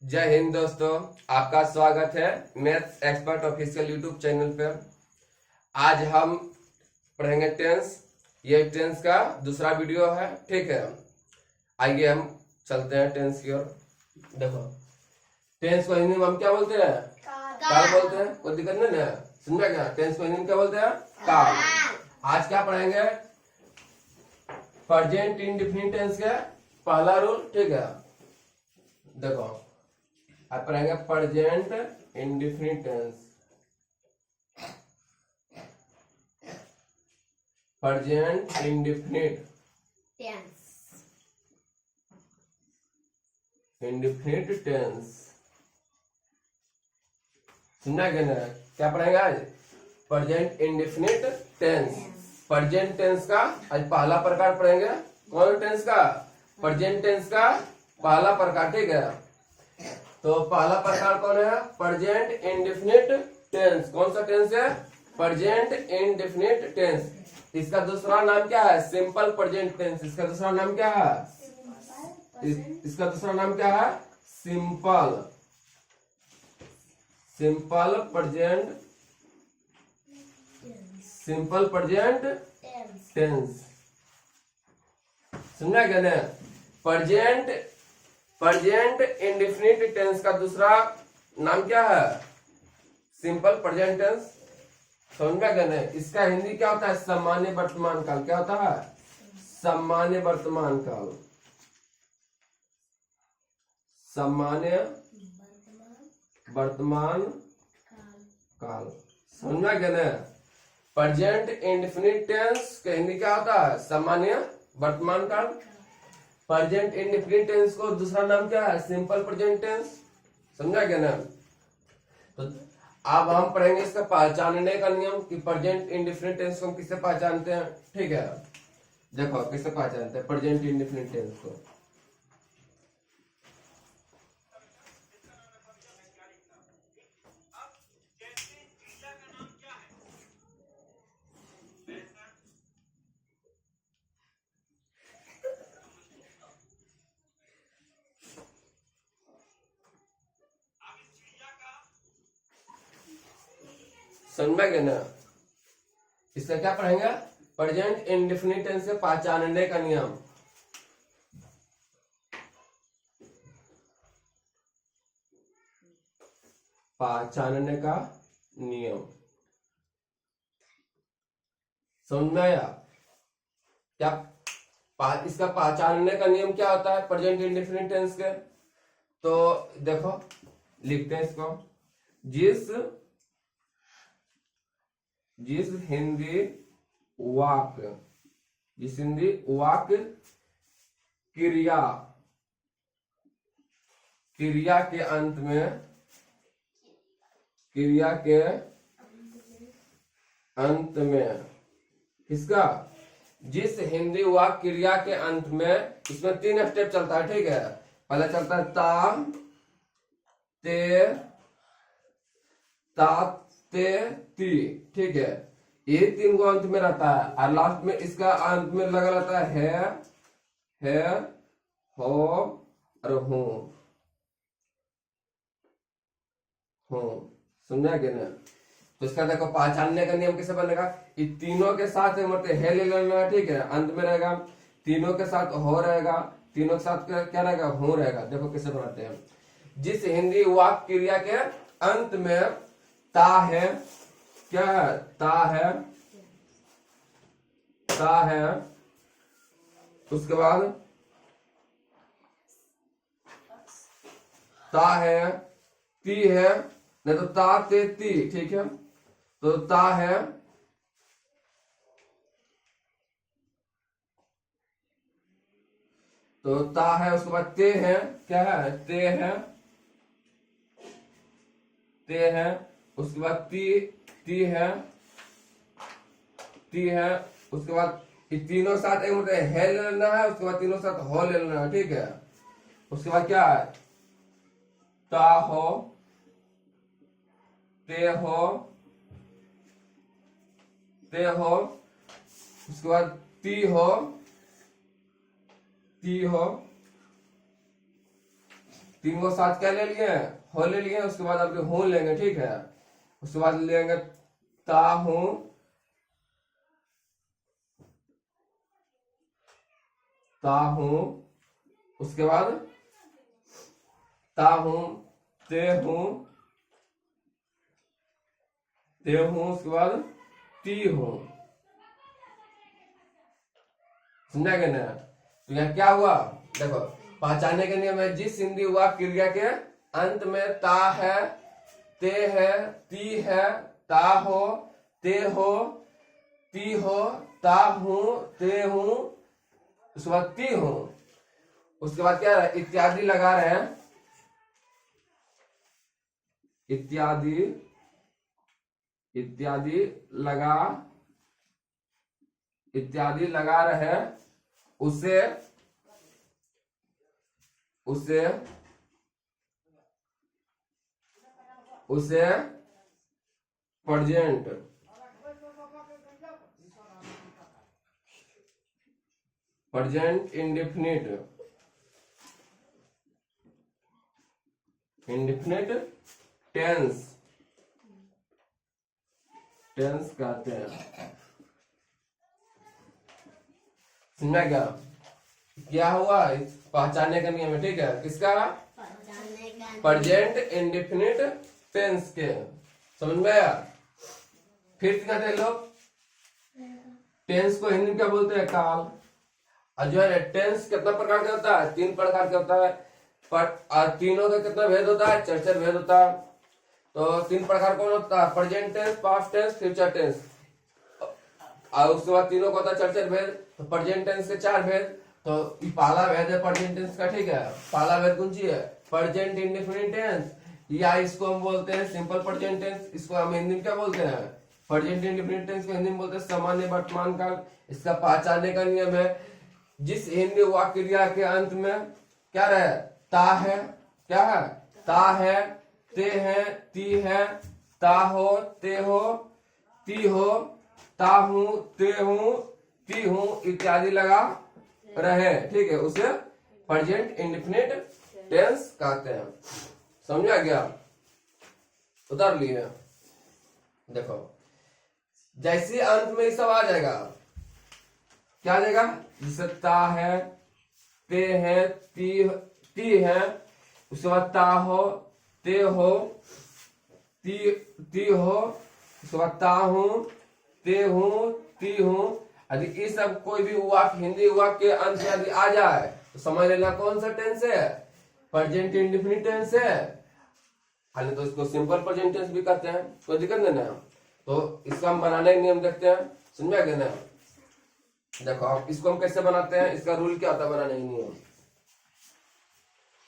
जय हिंद दोस्तों, आपका स्वागत है maths expert official YouTube channel पर। आज हम पढ़ेंगे टेंस। ये टेंस का दूसरा वीडियो है, ठीक है। आइए हम चलते हैं टेंस की ओर। देखो, टेंस को हिंदी में हम क्या बोलते हैं? काल बोलते हैं। कोई दिक्कत नहीं ना, समझा क्या? टेंस को हिंदी में क्या बोलते हैं? काल। आज क्या पढ़ेंगे? प्रेजेंट इंडेफिनिट टेंस का पहला रूल, ठीक है। देखो, आप पढ़ेंगे present indefinite tense. Present indefinite tense सुनना क्या ना? क्या पढ़ेंगे आज? Present indefinite tense. Present tense का आज पहला प्रकार पढ़ेंगे। कौन टेंस का? प्रेजेंट टेंस का पहला प्रकार, ठीक है। तो पहला प्रकार कौन है? Present indefinite tense. कौन सा टेंस है? Present indefinite tense. इसका दूसरा नाम क्या है? Simple present tense. इसका दूसरा नाम क्या है? इसका दूसरा नाम क्या है? Simple present tense. समझा क्या ना? प्रेजेंट इंडेफिनिट टेंस का दूसरा नाम क्या है? Simple present tense. समझ में क्या? इसका हिंदी क्या होता है? सामान्य वर्तमान काल। क्या होता है? सामान्य वर्तमान काल। सामान्य वर्तमान काल। समझ में क्या? प्रेजेंट इंडेफिनिट टेंस का हिंदी क्या होता है? सामान्य वर्तमान काल। प्रेजेंट इंडेफिनिट टेंस को दूसरा नाम क्या है? Simple present tense. समझा क्या ना? तो अब हम पढ़ेंगे इसका पहचानने का नियम कि प्रेजेंट इंडेफिनिट टेंस को हम किससे पहचानते हैं, ठीक है। देखो, किससे पहचानते हैं प्रेजेंट इंडेफिनिट टेंस को? समझ में क्या ना? इसका क्या पढ़ेंगे? प्रेजेंट इंडेफिनिट टेंस से पहचानने का नियम। पहचानने का नियम समझ में आया क्या? इसका पहचानने का नियम क्या होता है प्रेजेंट इंडेफिनिट टेंस के? तो देखो, लिखते हैं इसको। जिस हिंदी वाक्य क्रिया के अंत में किसका? जिस हिंदी वाक्य क्रिया के अंत में, इसमें 3 स्टेप चलता है, ठीक है। पहले चलता है ते ती, ठीक है। ये 3 को अंत में रहता है और लास्ट में इसका अंत में लगा रहता है, हो और हूं। समझा क्या ना? तो इसका देखो, पहचानने का नियम कैसे बनेगा? ये तीनों के साथ मतलब है ले लेना है, ठीक है। अंत में रहेगा, तीनों के साथ हो रहेगा, तीनों के साथ क्या रहेगा? हो रहेगा। देखो कैसे बनाते हैं। जिस हिंदी वाक्य क्रिया के अंत में ता है, क्या है? ता है, उसके बाद ता है, ती है, नहीं तो ता ते ती, ठीक है। तो ता है, उसके बाद ते है, क्या है? ते है, उसके बाद ती है, उसके बाद ये तीनों साथ एक मतलब है ले लेना है, उसके बाद तीनों साथ हो ले लेना है, ठीक है। उसके बाद क्या है? ता हो, ते हो, उसके बाद ती हो, तीन को साथ क्या ले लिए, हो ले लिए, उसके बाद आपके हूं लेंगे, ठीक है। उसके बाद लेंगे ता हूं, ता हूं, उसके बाद ता हूं, ते हूं, ते हूं, उसके बाद ती हूं। समझा गया ना। तो यहाँ क्या हुआ, देखो पहचानने के नियम है, जिस हिंदी वाक्य क्रिया के अंत में ता है, ते है, ती है, ता हो, ते हो, ती हो, ता हूं, ते हूं, उसके बाद ती हूं, उसके बाद क्या है, इत्यादि लगा रहे हैं, इत्यादि, इत्यादि लगा, इत्यादि लगा रहे हैं, उसे, उसे, उसे present, present indefinite, indefinite tense, tense कहते हैं। समझा क्या हुआ, पहचानने का नियम है, ठीक है, किसका, प्रेजेंट इंडेफिनिट टेंस के। समझ में आया। फिर कहते हैं लोग, टेंस को हिंदी में क्या बोलते हैं, काल। और जो है टेंस कितना प्रकार का होता है, तीन प्रकार का होता है, पर तीनों का कितना भेद होता है, चर्चा भेद होता है। तो तीन प्रकार कौन होता है, present tense, past tense, future tense. और उसके बाद तीनों का होता है चर्चा भेद। तो प्रेजेंट टेंस के चार भेद, तो पहला भेद है प्रेजेंट टेंस का, ठीक है। पहला भेद कौन सी है, प्रेजेंट इंडेफिनिट टेंस, या इसको हम बोलते हैं सिंपल प्रेजेंट टेंस। इसको हम हिंदी में क्या बोलते हैं, प्रेजेंट इंडेफिनिट टेंस को हिंदी में बोलते हैं सामान्य वर्तमान काल। इसका पहचानने का नियम है, जिस हिंदी वाक्य क्रिया के अंत में क्या रहे, ता है, क्या है, ता है, ते है, ती है, ता हो, ते हो, ती हो, ता हूं, ते हूं, ती हूं इत्यादि लगा रहे, ठीक है, उसे प्रेजेंट इंडेफिनिट टेंस कहते हैं। समझा गया, उतार लिए। देखो जैसे अंत में ये सब आ जाएगा, क्या आ जाएगा, जैसे ता है, ते है, ती है, उसके बाद ता हो, ते हो, ती हो, उसके बाद ता हूं, ते हूं, ती हूं। यदि ये सब कोई भी वाक्य हिंदी वाक्य के अंत में यदि आ जाए तो समझ लेना कौन सा टेंस है, प्रेजेंट इंडेफिनिट टेंस है। हालांकि तो इसको सिंपल प्रेजेंट टेंस भी कहते हैं, कोई दिक्कत नहीं ना। तो इसका हम बनाने का नियम देखते हैं, समझा गया ना। देखो अब इसको हम कैसे बनाते हैं, इसका रूल क्या होता है बनाने का नियम,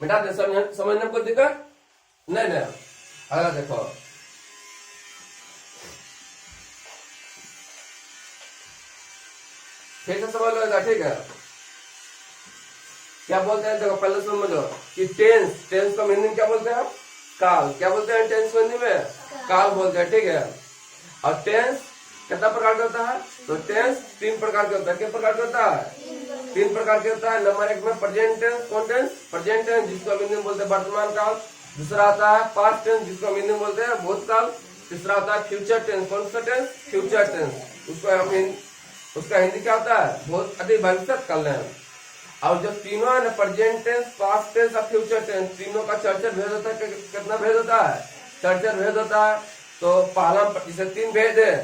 बेटा दे समझने में कोई दिक्कत नहीं ना। अगर देखो फिर से समझ लो, ठीक है। क्या बोलते हैं, देखो पहले समझो कि टेंस, टेंस को हिंदी में क्या बोलते हैं, काल। क्या बोलते हैं टेंस को हिंदी में, काल बोलते हैं, ठीक है। और टेंस कितना प्रकार का होता है, तो टेंस तीन प्रकार का होता है। किस प्रकार का होता है, तीन प्रकार के होता है। नंबर एक में प्रेजेंट टेंस, कौन टेंस, प्रेजेंट टेंस जिसको हम हिंदी में बोलते हैं वर्तमान काल। दूसरा आता है पास्ट टेंस जिसको हम हिंदी में बोलते हैं भूतकाल। तीसरा आता है फ्यूचर टेंस, कौन सा टेंस, फ्यूचर टेंस, उसको हम उसका हिंदी क्या होता है, बहुत अधिक भविष्य काल है। और जब तीनों है ना, प्रेजेंट टेंस, पास्ट टेंस और फ्यूचर टेंस, तीनों का चर्चा भेद होता है। कितना भेद होता है, चर्चा भेद होता है। तो पहला जैसे तीन भेद है,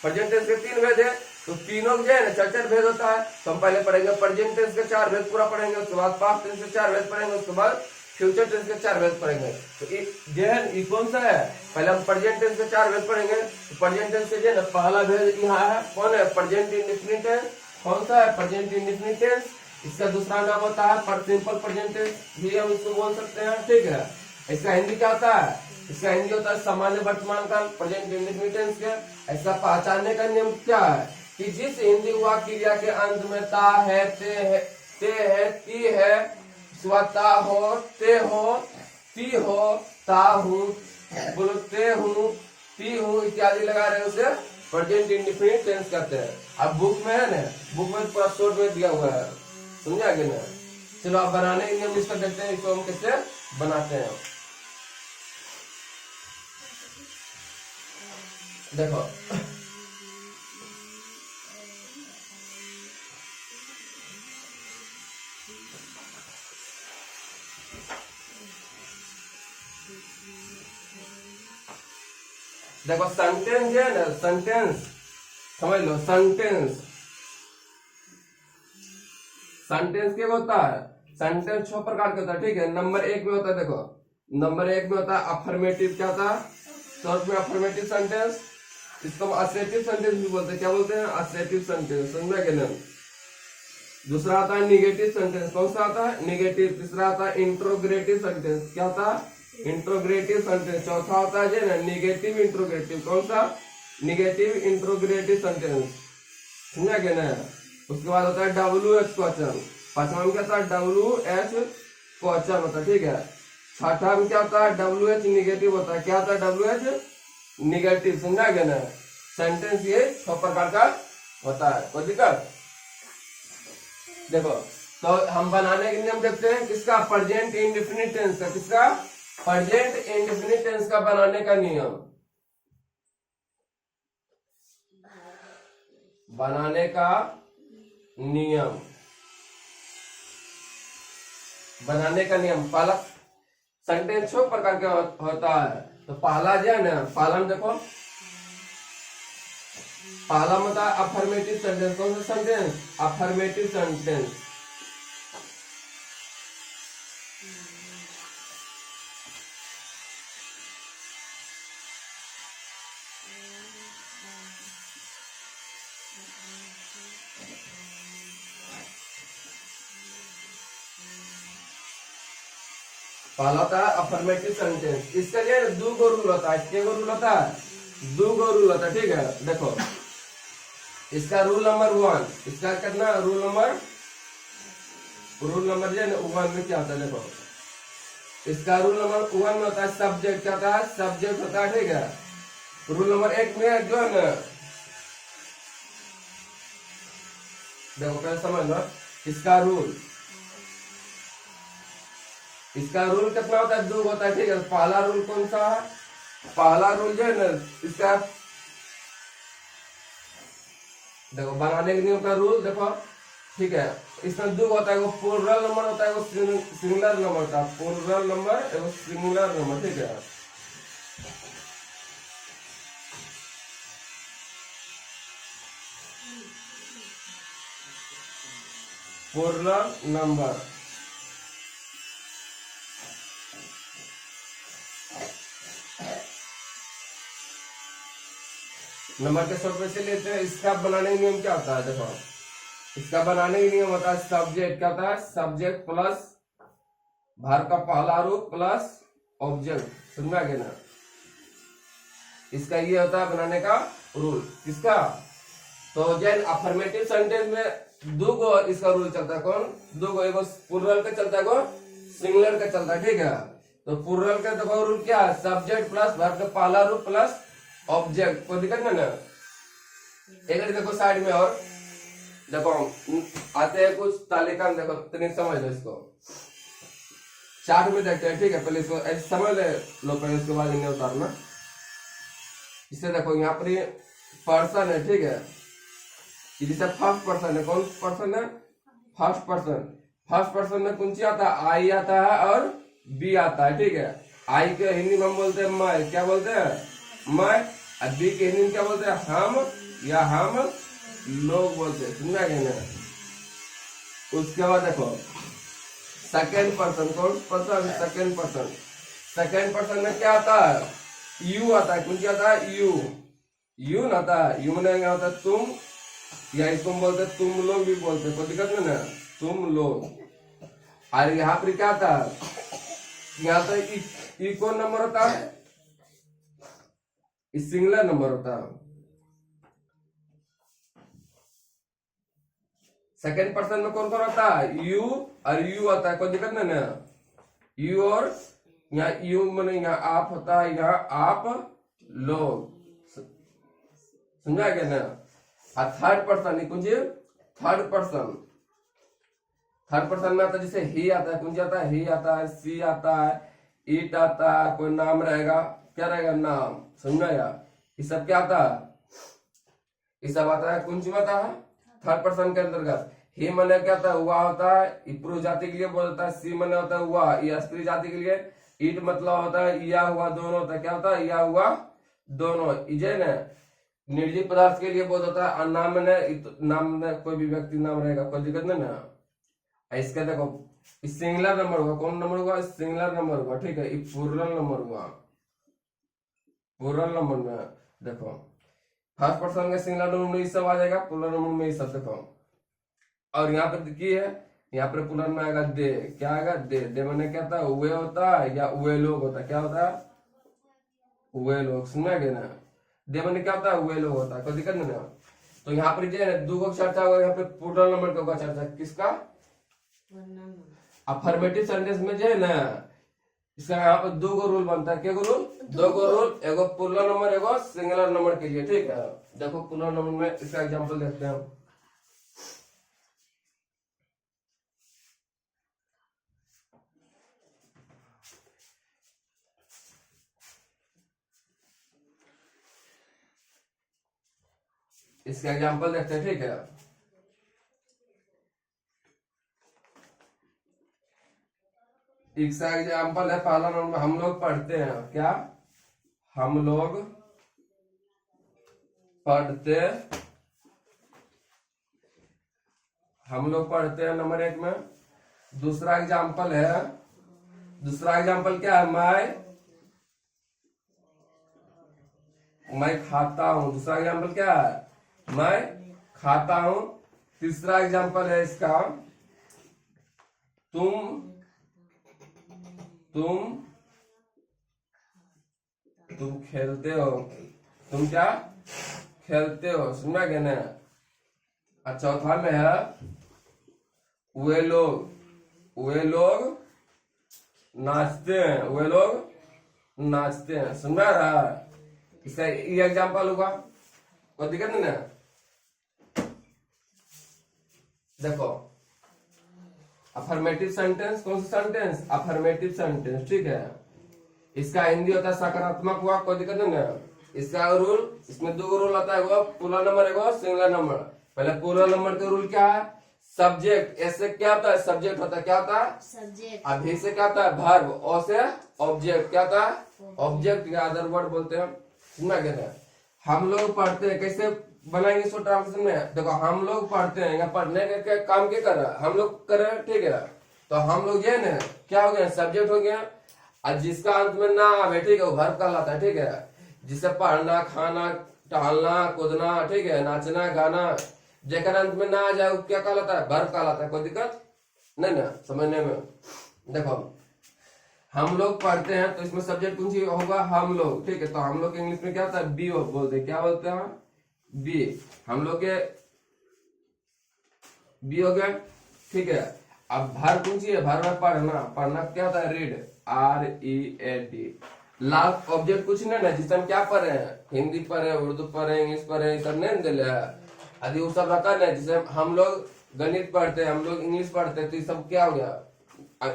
प्रेजेंट टेंस के तीन भेद है, तो तीनों जो है ना चर्चा भेद होता है। तो हम पहले पढ़ेंगे प्रेजेंट टेंस के चार भेद पूरा पढ़ेंगे, उसके बाद पास्ट टेंस के चार भेद पढ़ेंगे, उसके बाद फ्यूचर टेंस के चार भेद पढ़ेंगे। तो जो है कौन सा है, पहले हम प्रेजेंट टेंस के चार भेद पढ़ेंगे। तो प्रेजेंट टेंस के जो है ना पहला भेद यहाँ है, कौन है, प्रेजेंट इंडेफिनिट टेंस। कौन सा है, प्रेजेंट इंडेफिनिट टेंस। इसका दूसरा नाम होता है सिंपल प्रेजेंट टेंस, भी हम इसको बोल सकते हैं, ठीक है। इसका हिंदी क्या होता है, इसका हिंदी होता है सामान्य वर्तमान काल, प्रेजेंट इंडेफिनिट टेंस के। इसका पहचानने का नियम क्या है कि जिस हिंदी वाक्य क्रिया के अंत में ता है, ते है, ती है, ता हो, ते हो, ती हो, ता हूं, बोलो ते हूं, ती हूं इत्यादि लगा रहे उसे प्रेजेंट इंडेफिनिट टेंस कहते हैं। अब बुक में है ना, बुक में पूरा शॉर्ट में दिया हुआ है, समझा गया ना। चलो आप बनाने के नियम इसका देखते हैं, इसको हम कैसे बनाते हैं। देखो देखो सेंटेंस जो है ना, सेंटेंस समझ लो, सेंटेंस सेंटेंस क्या होता है? सेंटेंस 6 प्रकार के होता है, ठीक है। नंबर 1 में होता है, देखो नंबर 1 में होता है अफर्मेटिव, क्या होता है शॉर्ट में अफर्मेटिव सेंटेंस। इसको असर्टिव सेंटेंस भी बोलते हैं, क्या बोलते हैं? असर्टिव सेंटेंस, समझ गए ना। दूसरा आता है निगेटिव सेंटेंस, कौन सा आता है? निगेटिव। तीसरा आता है इंट्रोग्रेटिव सेंटेंस, क्या होता है? इंट्रोग्रेटिव सेंटेंस। चौथा होता है जो ना निगेटिव इंट्रोग्रेटिव, कौन सा? निगेटिव इंट्रोग्रेटिव सेंटेंस, समझा गया ना। उसके बाद होता है WH क्वेश्चन। पांचवा में क्या होता है? WH क्वेश्चन होता है, ठीक है। छठा में क्या होता है? WH निगेटिव होता है, क्या होता है? WH निगेटिव, समझा गया ना। सेंटेंस ये 6 प्रकार का होता है, कोई दिक्कत? देखो तो हम बनाने के नियम देखते हैं, किसका? प्रेजेंट इंडेफिनिट टेंस का। किसका? प्रेजेंट इंडेफिनिट टेंस का बनाने का नियम। बनाने का नियम, बनाने का नियम। पहला सेंटेंस 6 प्रकार का होता है, तो पहला जो है ना, पहला में देखो, पहला में होता है अफर्मेटिव सेंटेंस। कौन सा सेंटेंस? Affirmative sentence. पहला होता है अफर्मेटिव सेंटेंस। इसका जो है 2 गो रूल होता है। क्या रूल होता है? 2 गो रूल होता है, ठीक है। देखो इसका रूल नंबर 1, इसका कितना रूल नंबर जो है ना 1 में क्या होता है? देखो इसका रूल नंबर 1 में होता है सब्जेक्ट, क्या होता है? सब्जेक्ट होता है, ठीक है। रूल नंबर 1 में जो है ना, देखो पहले समझ लो इसका रूल कितना होता है? 2 होता है, ठीक है। पहला रूल कौन सा है? पहला रूल जो है ना, इसका देखो बनाने के नियम का रूल देखो, ठीक है। इसमें 2 होता है, वो प्लूरल नंबर होता है, वो सिंगुलर नंबर होता है। प्लूरल नंबर एवं सिंगुलर नंबर, ठीक है। प्लूरल नंबर, नंबर के शॉर्ट में से लेते हैं। इसका बनाने का नियम क्या होता है? देखो इसका बनाने का नियम होता है सब्जेक्ट, क्या होता है? सब्जेक्ट प्लस वर्ब का पहला रूप प्लस ऑब्जेक्ट, समझा गया ना। इसका ये होता है बनाने का रूल। किसका? तो जैन अफर्मेटिव सेंटेंस में 2 गो इसका रूल चलता है। कौन 2 गो? एगो प्लूरल का चलता है, एगो सिंगुलर का चलता है, ठीक है। तो प्लूरल का देखो रूल क्या है? सब्जेक्ट प्लस वर्ब का पहला रूप प्लस ऑब्जेक्ट, कोई दिक्कत नहीं ना। एक देखो साइड में, और देखो आते हैं कुछ तालिका में, देखो तनिक समझ लो इसको। चार्ट में देखते हैं, ठीक है। पहले इसको ऐसे समझ ले लो, पहले उसके बाद इन्हें उतारना। इसे देखो यहाँ पर पर्सन है, ठीक है। जैसे फर्स्ट पर्सन है, कौन पर्सन है? First person. फर्स्ट पर्सन में कौन सी आता है? आई आता है और बी आता है, ठीक है। आई के हिंदी में हम बोलते हैं मैं, क्या बोलते हैं? मैं। और बी के हिंदी में क्या बोलते हैं? हम या हम लोग बोलते हैं, समझा गया ना। उसके बाद देखो सेकेंड पर्सन, कौन person? Second person. Second person में क्या आता है? यू आता है। कौन सी आता है? यू ना आता है। यू में होता है तुम, या इसको हम बोलते हैं तुम लोग भी बोलते हैं, कोई दिक्कत नहीं ना, तुम लोग। और यहाँ पर क्या आता है? यहाँ तो ई कौन नंबर होता है? सिंगुलर नंबर होता है। सेकेंड पर्सन में कौन कौन आता है? यू और यू आता है, कोई दिक्कत नहीं ना। यू और यहाँ यू मैंने यहाँ आप होता है, यहाँ आप लोग, समझा गया ना। और थर्ड पर्सन कुछ थर्ड थर्ड पर्सन में आता है, जैसे ही आता है, कौन आता है, ही आता है, सी आता है, इट आता है, कोई नाम रहेगा, क्या रहेगा, नाम, समझ आया। ये सब क्या आता है, ये सब आता है कौन सी आता है, थर्ड पर्सन के अंतर्गत। ही मने क्या होता है, हुआ होता है, पुरुष जाति के लिए बोलता है। सी मने होता है हुआ, ये स्त्री जाति के लिए। ईट मतलब होता है या हुआ, दोनों होता है, क्या होता है, या हुआ दोनों। इजे ने निर्जीव पदार्थ के लिए बोल होता है। नाम ने, नाम में कोई भी व्यक्ति नाम रहेगा, कोई दिक्कत नहीं ना। इसका देखो सिंगुलर नंबर हुआ, कौन नंबर हुआ, सिंगुलर नंबर हुआ, ठीक है। प्लूरल नंबर हुआ, प्लूरल नंबर में देखो फर्स्ट पर्सन का सिंगुलर नंबर में ये सब आ जाएगा, प्लूरल नंबर में ये सब देखो। और यहाँ पर की है, यहाँ पर प्लूरल में आएगा दे, क्या आएगा, दे। दे मैंने क्या था, वे होता है या वे लोग होता है, क्या होता है, वे लोग, सुना गया ना। दे मैंने क्या होता है, वे लोग होता है, कोई दिक्कत नहीं ना। तो यहाँ पर जो है दो को चर्चा होगा, यहाँ पे प्लूरल नंबर का होगा चर्चा, किसका, अफर्मेटिव सेंटेंस में जो है ना, इसका यहाँ पे दो गो रूल बनता है, क्या रूल, दो गो रूल, एगो प्लूरल नंबर, एगो सिंगुलर नंबर के लिए, ठीक है। देखो प्लूरल नंबर में इसका एग्जांपल देखते हैं। इसका एग्जांपल देखते हैं, ठीक है। इसका एग्जांपल है पहला नंबर, हम लोग पढ़ते हैं, क्या, हम लोग पढ़ते, हम लोग पढ़ते हैं नंबर एक में। दूसरा एग्जांपल है, दूसरा एग्जांपल क्या है, मैं खाता हूं। दूसरा एग्जांपल क्या है, मैं खाता हूं। तीसरा एग्जांपल है इसका, तुम खेलते हो, तुम क्या खेलते हो, सुना क्या ना। और चौथा में है वे लोग नाचते हैं, वे लोग नाचते हैं, सुन रहा है। इसका ये एग्जांपल होगा, कोई दिक्कत नहीं ना। देखो अफर्मेटिव सेंटेंस, कौन सा सेंटेंस, अफर्मेटिव सेंटेंस, ठीक है। इसका हिंदी होता है सकारात्मक हुआ, कोई दिक्कत नहीं ना। इसका रूल, इसमें दो रूल आता है, वो प्लूरल नंबर, एगो सिंगुलर नंबर। पहले प्लूरल नंबर का रूल क्या है, सब्जेक्ट, ऐसे क्या होता है, सब्जेक्ट होता है, क्या होता है, सब्जेक्ट। अभी से क्या होता है, वर्ब, और से ऑब्जेक्ट, क्या होता है, ऑब्जेक्ट या अदर वर्ड बोलते हैं, सुना क्या। हम लोग पढ़ते हैं, कैसे बनाएंगे इसको ट्रांसलेशन में, देखो हम लोग पढ़ते हैं, यहाँ पढ़ने का काम क्या कर रहा है, हम लोग कर रहे हैं, ठीक है। तो हम लोग ये ना क्या हो गया, सब्जेक्ट हो गया। और जिसका अंत में ना आवे, ठीक है, वो वर्ब कहलाता है, ठीक है। जिसे पढ़ना, खाना, टहलना, कूदना, ठीक है, नाचना, गाना, जेकर अंत में ना आ जाए वो क्या कहलाता है, वर्ब कहलाता है, कोई दिक्कत नहीं ना समझने में। देखो हम लोग पढ़ते हैं, तो इसमें सब्जेक्ट कौन सी होगा, हम लोग, ठीक है। तो हम लोग इंग्लिश में क्या होता है, बी बोलते हैं, क्या बोलते हैं, बी। हम लोग के बी हो गया, ठीक है। अब भर कौन सी है, भर में पढ़ना, पढ़ना क्या होता है, रीड, READ। लास्ट ऑब्जेक्ट कुछ नहीं ना, जिससे हम क्या पढ़ रहे हैं, हिंदी पढ़ रहे हैं, उर्दू पढ़ रहे हैं, इंग्लिश पढ़ रहे हैं, सब नहीं दिल है। यदि वो सब रहता है, जैसे हम लोग गणित पढ़ते हैं, हम लोग इंग्लिश पढ़ते हैं, तो ये सब क्या हो गया,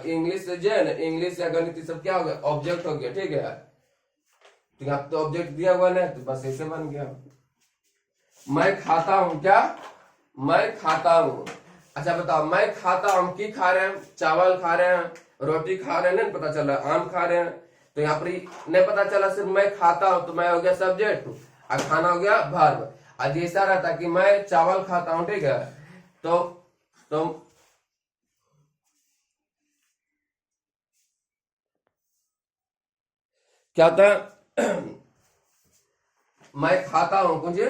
इंग्लिश से जो है ना, इंग्लिश या गणित ये सब क्या हो गया, ऑब्जेक्ट हो गया, ठीक है। तो यहाँ तो ऑब्जेक्ट दिया हुआ ना, तो बस ऐसे बन गया। मैं खाता हूँ, क्या, मैं खाता हूँ। अच्छा बताओ, मैं खाता हूँ, की खा रहे हैं, चावल खा रहे हैं, रोटी खा रहे हैं, नहीं पता चला, आम खा रहे हैं। तो यहाँ पर नहीं पता चला, सिर्फ मैं खाता हूँ, तो मैं हो गया सब्जेक्ट और खाना हो गया वर्ब। आज ऐसा रहता कि मैं चावल खाता हूँ, ठीक है। तो क्या होता है मैं खाता हूँ, कुछ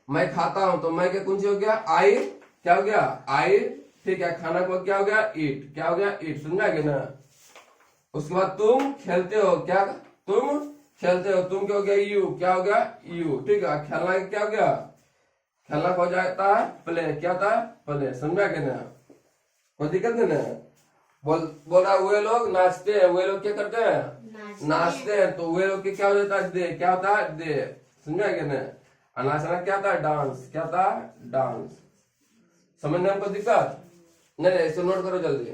मैं खाता हूँ, तो मैं क्या कुछ हो गया, आई, क्या हो गया, आई, ठीक है। खाना को क्या हो गया, ईट, क्या हो गया, ईट, समझा गया ना। उसके बाद तुम खेलते हो, क्या, तुम खेलते हो, तुम क्या हो गया, यू, क्या हो गया, यू, ठीक है। खेलना क्या हो गया, खेलना हो जाता है प्ले, क्या होता है, प्ले, समझा गया ना, कोई दिक्कत नहीं ना। बोल रहा वे लोग नाचते हैं, वे लोग क्या करते हैं, नाचते हैं। तो वे लोग क्या हो जाता है, दे, क्या होता है, दे, समझा गया ना। नाचना क्या होता है, डांस, क्या होता है, डांस, समझने में कोई दिक्कत नहीं नहीं, इसे नोट करो जल्दी,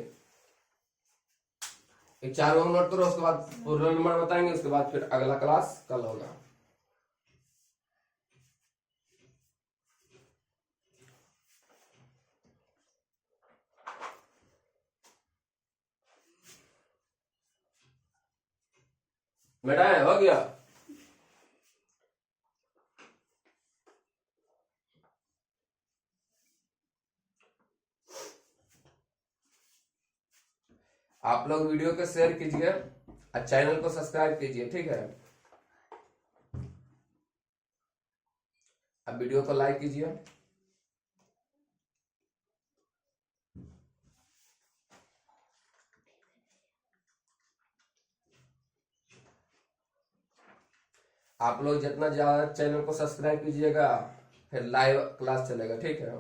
एक 4 को नोट करो, उसके बाद पूरा नंबर बताएंगे, उसके बाद फिर अगला क्लास कल होगा। बेटा हो गया? आप लोग वीडियो को शेयर कीजिए और चैनल को सब्सक्राइब कीजिए, ठीक है? अब वीडियो को लाइक कीजिए। आप लोग जितना ज्यादा चैनल को सब्सक्राइब कीजिएगा फिर लाइव क्लास चलेगा, ठीक है?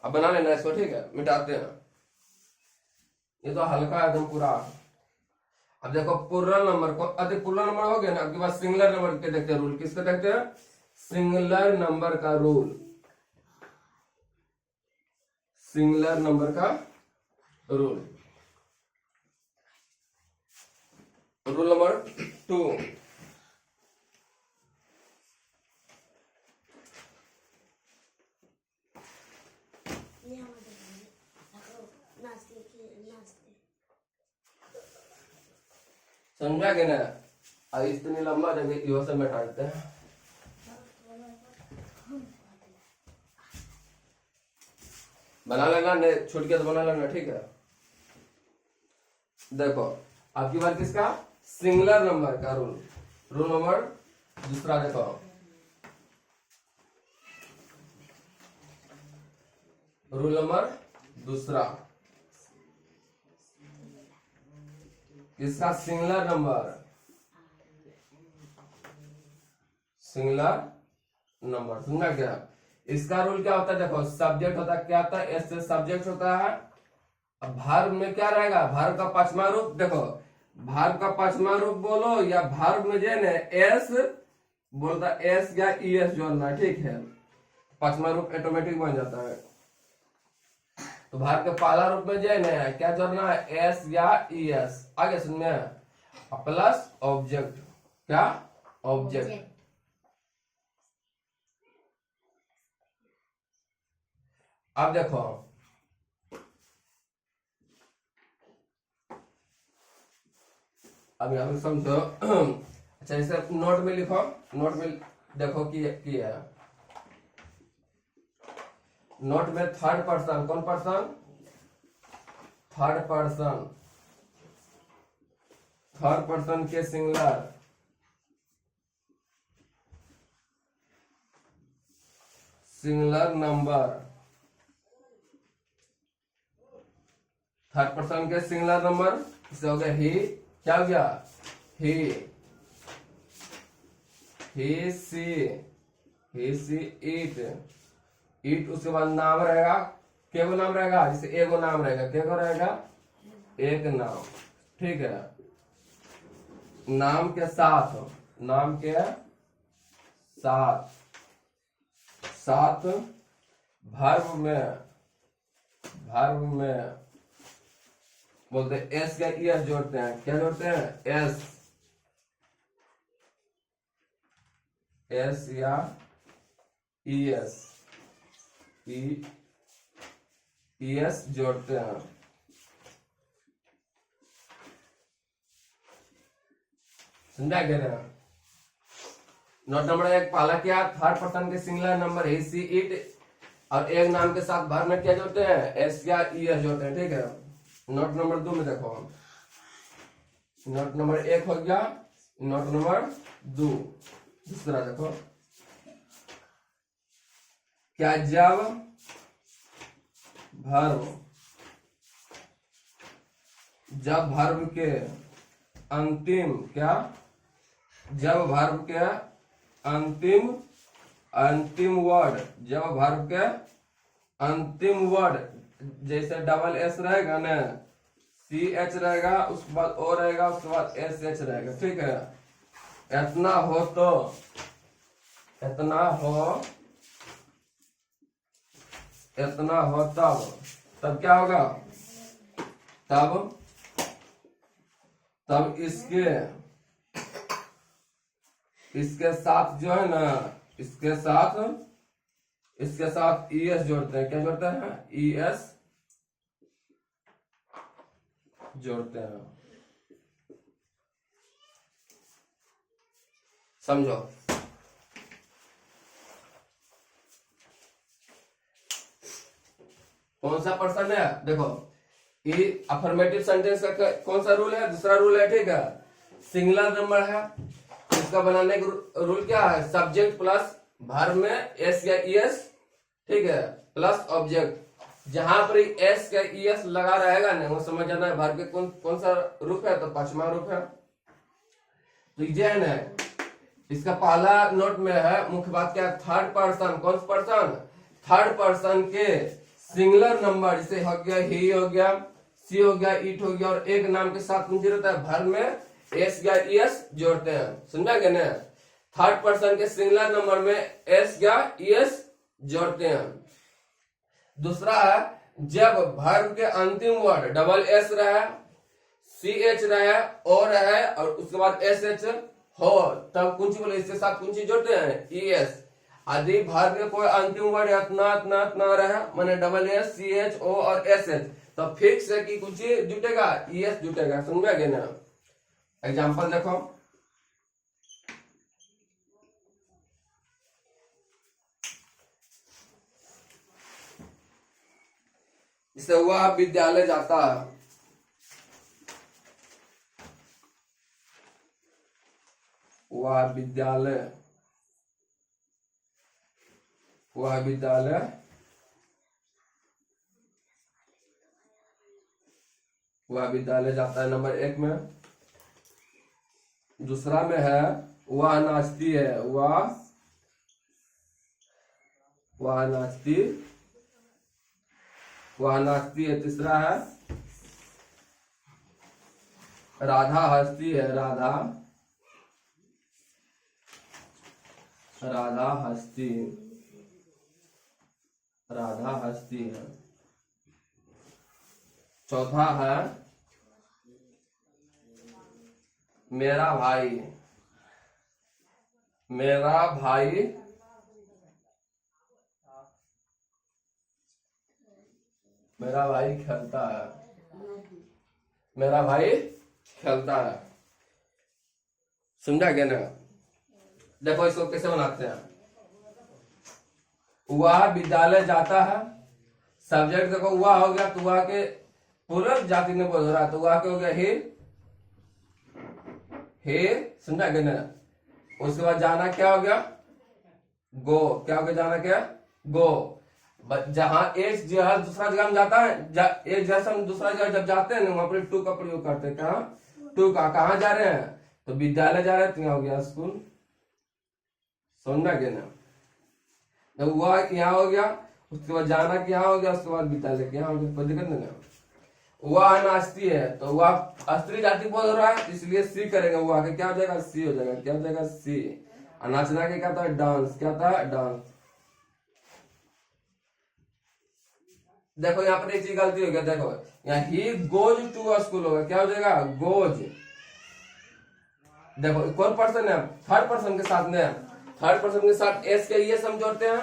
अब बना लेना इसको, ठीक है? मिटाते हैं, ये तो हल्का है एकदम पूरा। अब देखो प्लुरल नंबर को, अति प्लुरल नंबर हो गया ना, आपके पास सिंगुलर नंबर के देखते हैं रूल, किसका देखते हैं? सिंगुलर नंबर का रूल, सिंगुलर नंबर का रूल। रूल नंबर 2, समझा कि ना? अब इतनी लंबा जगह यो से बैठाते हैं। बना लेना, नहीं छूट गया तो बना लेना, ठीक है? देखो आपकी बार किसका? सिंगुलर नंबर का रूल। रूल नंबर दूसरा देखो, रूल नंबर दूसरा किसका? Singular number, singular number. समझा क्या? इसका रूल क्या होता है? देखो सब्जेक्ट होता है, क्या होता है? एस से सब्जेक्ट होता है। अब भार्ब में क्या रहेगा? भार्ब का पांचवा रूप, देखो भार्ब का पांचवा रूप बोलो या भार्ब में जो है ना एस बोलता, एस या ई एस जोड़ना है, ठीक है? पांचवा रूप ऑटोमेटिक बन जाता है। तो भार्ब के पहला रूप में जो है ना क्या जोड़ना है? एस या ई एस। आगे सुनने प्लस ऑब्जेक्ट, क्या? ऑब्जेक्ट। अब देखो अब यहाँ पे समझो। अच्छा इसे नोट में लिखो, नोट में देखो कि है नोट में थर्ड पर्सन, कौन person? Third person, third person के singular, singular number, third person के सिंगुलर नंबर किसे हो गया? ही, क्या हो गया? ही सी, इट, इट उसके बाद नाम रहेगा, के गो नाम रहेगा? जैसे एगो नाम रहेगा, के गो रहेगा? एक नाम, ठीक है? नाम के साथ, नाम के साथ, साथ वर्ब में, वर्ब में बोलते हैं एस या ई एस जोड़ते हैं, क्या जोड़ते हैं? एस, एस या ई एस, ई एस जोड़ते हैं। समझा क्या? नोट नंबर 1 पहला क्या? थर्ड पर्सन के singular number he, she, it और एक नाम के साथ वर्ब में क्या जोड़ते हैं? एस या ई एस जोड़ते हैं, ठीक है? नोट नंबर 2 में देखो, नोट नंबर 1 हो गया, नोट नंबर 2 दूसरा देखो, क्या? जब वर्ब, जब वर्ब के अंतिम, क्या? जब वर्ब के अंतिम, अंतिम वर्ड, जब वर्ब के अंतिम वर्ड जैसे डबल एस रहेगा ना सी एच रहेगा, उसके बाद ओ रहेगा, उसके बाद एस एच रहेगा। ठीक है, इतना हो तो इतना हो तब क्या होगा, तब इसके साथ जो है ना, इसके साथ ई एस जोड़ते हैं। क्या जोड़ते हैं, ई एस जोड़ते हैं। समझो, कौन सा पर्सन है, देखो ये अफर्मेटिव सेंटेंस का कौन सा रूल है, दूसरा रूल है। ठीक है, सिंगुलर नंबर है, इसका बनाने का रूल क्या है, सब्जेक्ट प्लस वर्ब में एस या ईएस, ठीक है, प्लस ऑब्जेक्ट। जहां पर एस या ईएस लगा रहेगा ना, वो समझ जाना है वर्ब के कौन सा रूप है, तो पांचवा रूप है। तो ये है ना, इसका पहला नोट में है मुख्य बात क्या है, थर्ड पर्सन। कौन सा पर्सन, थर्ड पर्सन के सिंगुलर नंबर, जैसे हो गया ही हो गया, सी हो गया, इट हो गया, और एक नाम के साथ मुझे रहता है भर में एस या ईएस जोड़ते हैं। समझा गया ना, थर्ड पर्सन के सिंगुलर नंबर में एस या ईएस जोड़ते हैं। दूसरा है, जब वर्ब के अंतिम वर्ड डबल एस रहे, सी एच रहे, ओ रहे, और उसके बाद एस एच हो, तब कुंजी बोले, इसके साथ कुंजी जोड़ते हैं ई एस। यदि वर्ब के कोई अंतिम वर्ड इतना रहे, माने डबल एस, सी एच, ओ और एस एच, तो फिक्स है कि कुंजी जुटेगा, ई एस जुटेगा। समझ गए ना, एग्जाम्पल देखो, इससे वह विद्यालय जाता है, वह विद्यालय जाता है, नंबर एक में। दूसरा में है, वह नाचती है, वह नाचती है। तीसरा है, राधा हंसती है, राधा हंसती है। चौथा है, मेरा भाई खेलता है, मेरा भाई खेलता है। समझा गया ना, देखो इसको कैसे बनाते हैं। वह विद्यालय जाता है, सब्जेक्ट देखो वह हो गया, तो वह के पूर्व जाति में बोल रहा है, तो वह के हो गया हे। समझा गया ना, उसके बाद जाना क्या हो गया, गो। क्या हो गया, जाना क्या, गो। जहां एक जगह दूसरा जगह में जाता है, एक जगह से हम दूसरा जगह जब जाते हैं ना, वहां पर टू का प्रयोग करते हैं। कहाँ जा रहे हैं, तो विद्यालय जा रहे हैं, तो यहाँ हो गया स्कूल। समझना गया ना, तो वह यहाँ हो गया, उसके बाद जाना क्या हो गया, उसके बाद विद्यालय क्या हो गया, कोई दिक्कत नहीं ना। वह नाचती है, तो वह स्त्री जाति बोल रहा है, इसलिए सी करेंगे, वह आगे क्या हो जाएगा, सी हो जाएगा। क्या हो जाएगा, सी। और नाचना के क्या था, डांस। क्या था, डांस। देखो यहाँ पर एक चीज गलती हो गया, देखो यहाँ ही गोज टू स्कूल होगा, क्या हो जाएगा, गोज। देखो कौन पर्सन है, थर्ड पर्सन के साथ में, थर्ड पर्सन के साथ एस के ईएस हम जोड़ते हैं।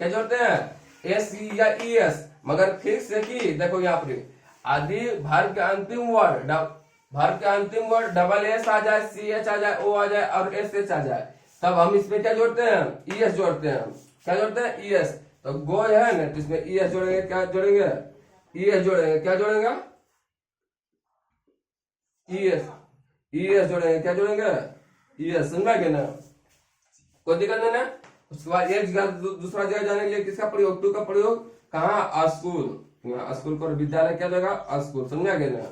क्या जोड़ते हैं, एस या ई एस। मगर फिक्स है कि देखो यहाँ पर आदि वर्ब के अंतिम वर्ड डबल एस आ जाए, सी एच आ जाए, ओ आ जाए और एस एच आ जाए, तब हम इसमें क्या जोड़ते हैं, ई एस जोड़ते हैं। क्या जोड़ते हैं, ई एस। तो गो है ना, तो इसमें ई एस जोड़ेंगे। क्या जोड़ेंगे, ई एस जोड़ेंगे। क्या जोड़ेंगे, ई एस जोड़ेंगे। क्या जोड़ेंगे, ई एस। समझा गया ना, कोई दिक्कत नहीं ना। उसके बाद एक जगह दूसरा जगह जाने के लिए किसका प्रयोग, टू का प्रयोग। कहाँ, स्कूल। स्कूल को विद्यालय क्या जगह, स्कूल। समझा गया ना।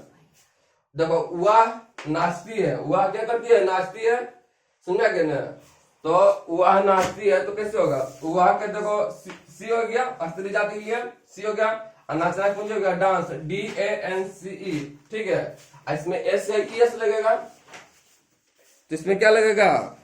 देखो वह नाचती है, वह क्या करती है, नाचती है। समझा गया ना, तो वह नाचती है, तो कैसे होगा, वह के देखो सी हो गया, स्त्री जाति की है, सी हो गया। और नाचना कौन होगा? डांस, DANCE, ठीक है। इसमें एस या ES लगेगा, तो इसमें क्या लगेगा?